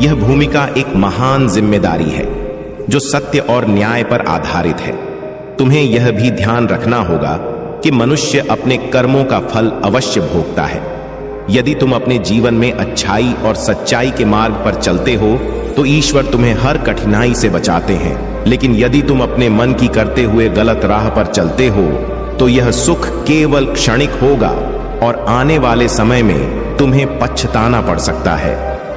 A: यह भूमिका एक महान जिम्मेदारी है जो सत्य और न्याय पर आधारित है। तुम्हें यह भी ध्यान रखना होगा कि मनुष्य अपने कर्मों का फल अवश्य भोगता है। यदि तुम अपने जीवन में अच्छाई और सच्चाई के मार्ग पर चलते हो तो ईश्वर तुम्हें हर कठिनाई से बचाते हैं। लेकिन यदि तुम अपने मन की करते हुए गलत राह पर चलते हो तो यह सुख केवल क्षणिक होगा और आने वाले समय में तुम्हें पछताना पड़ सकता है।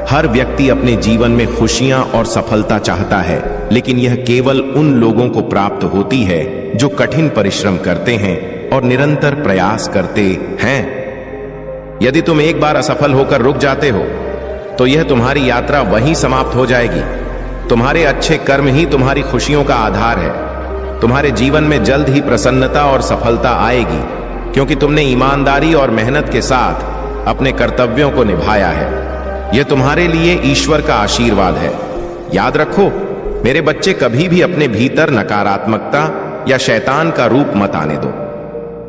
A: हर व्यक्ति अपने जीवन में खुशियां और सफलता चाहता है, लेकिन यह केवल उन लोगों को प्राप्त होती है जो कठिन परिश्रम करते हैं और निरंतर प्रयास करते हैं। यदि तुम एक बार असफल होकर रुक जाते हो तो यह तुम्हारी यात्रा वहीं समाप्त हो जाएगी। तुम्हारे अच्छे कर्म ही तुम्हारी खुशियों का आधार है। तुम्हारे जीवन में जल्द ही प्रसन्नता और सफलता आएगी, क्योंकि तुमने ईमानदारी और मेहनत के साथ अपने कर्तव्यों को निभाया है। यह तुम्हारे लिए ईश्वर का आशीर्वाद है। याद रखो मेरे बच्चे, कभी भी अपने भीतर नकारात्मकता या शैतान का रूप मत आने दो।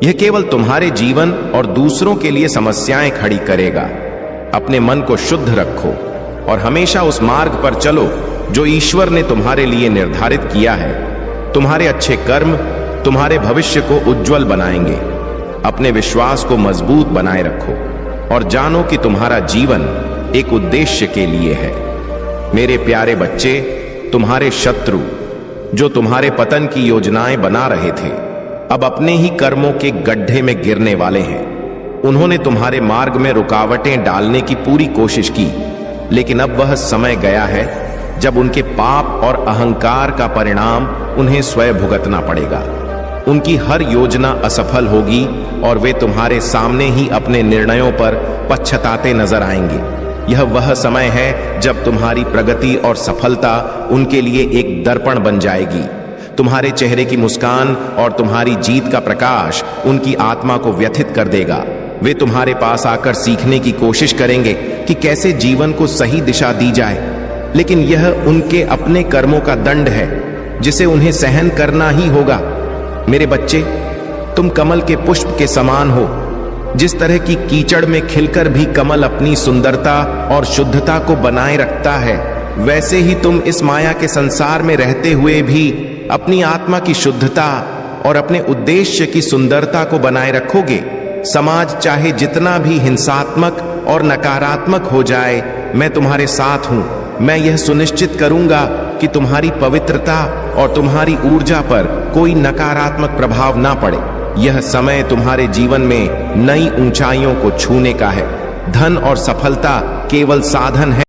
A: यह केवल तुम्हारे जीवन और दूसरों के लिए समस्याएं खड़ी करेगा। अपने मन को शुद्ध रखो और हमेशा उस मार्ग पर चलो जो ईश्वर ने तुम्हारे लिए निर्धारित किया है। तुम्हारे अच्छे कर्म तुम्हारे भविष्य को उज्जवल बनाएंगे। अपने विश्वास को मजबूत बनाए रखो और जानो कि तुम्हारा जीवन एक उद्देश्य के लिए है। मेरे प्यारे बच्चे, तुम्हारे शत्रु जो तुम्हारे पतन की योजनाएं बना रहे थे, अब अपने ही कर्मों के गड्ढे में गिरने वाले हैं। उन्होंने तुम्हारे मार्ग में रुकावटें डालने की पूरी कोशिश की, लेकिन अब वह समय गया है जब उनके पाप और अहंकार का परिणाम उन्हें स्वयं भुगतना पड़ेगा। उनकी हर योजना असफल होगी और वे तुम्हारे सामने ही अपने निर्णयों पर पछताते नजर आएंगे। यह वह समय है जब तुम्हारी प्रगति और सफलता उनके लिए एक दर्पण बन जाएगी। तुम्हारे चेहरे की मुस्कान और तुम्हारी जीत का प्रकाश उनकी आत्मा को व्यथित कर देगा। वे तुम्हारे पास आकर सीखने की कोशिश करेंगे कि कैसे जीवन को सही दिशा दी जाए, लेकिन यह उनके अपने कर्मों का दंड है जिसे उन्हें सहन करना ही होगा। मेरे बच्चे, तुम कमल के पुष्प के समान हो। जिस तरह की कीचड़ में खिलकर भी कमल अपनी सुंदरता और शुद्धता को बनाए रखता है, वैसे ही तुम इस माया के संसार में रहते हुए भी अपनी आत्मा की शुद्धता और अपने उद्देश्य की सुंदरता को बनाए रखोगे। समाज चाहे जितना भी हिंसात्मक और नकारात्मक हो जाए, मैं तुम्हारे साथ हूं। मैं यह सुनिश्चित करूंगा कि तुम्हारी पवित्रता और तुम्हारी ऊर्जा पर कोई नकारात्मक प्रभाव ना पड़े। यह समय तुम्हारे जीवन में नई ऊंचाइयों को छूने का है। धन और सफलता केवल साधन है।